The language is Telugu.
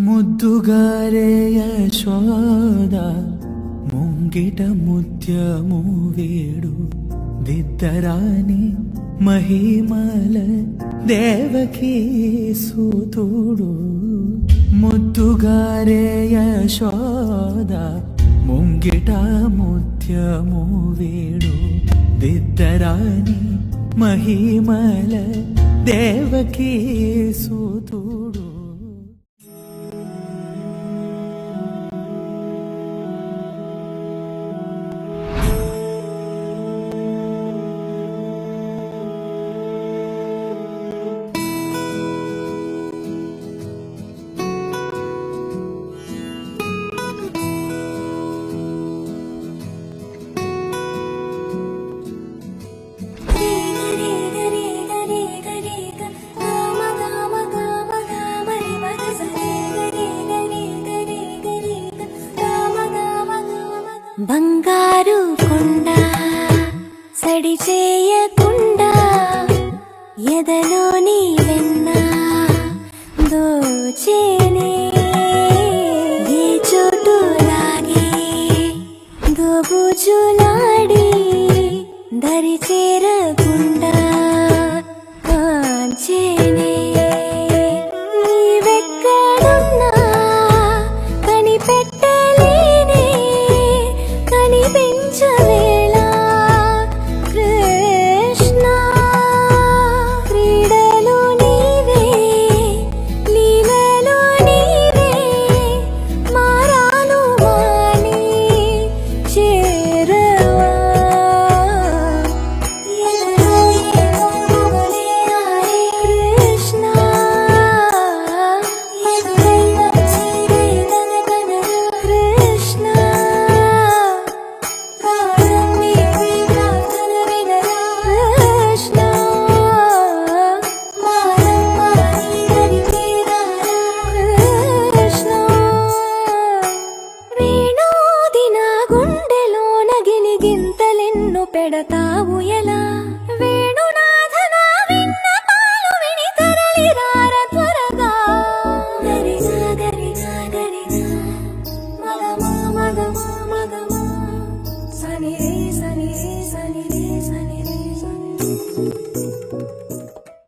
ముద్దుగారే యశోద ముంగిట ముత్యము వేడు దిద్దరాని మహిమల దేవకీ సూతుడు. ముద్దుగారే యశోద ముంగిట ముత్యము వేడు దిద్దరాని మహిమల దేవకీ సూతుడు. బంగారు కొండ సడి చేయకుండా ఎదలోని వెన్న దోచేనే ఏ చోటు లాగే దోబుజులాడి దరి చేరకుండా కాంచేనే. నీవెక్కడున్నా కనిపెట్టలేనే కనిపించవేళ కృష్ణ. క్రీడలు నీవే లీలలు నీవే మారాను మాని చేరవా. కృష్ణ కృష్ణ పెడతావు ఎలా వేణునాథన విన్నపాలు విని తరలి రార త్వరగా. గరిగా గరిగా గరిగా మగమా మగమా మగమా సని రే సని రే సని రే సని రే సని.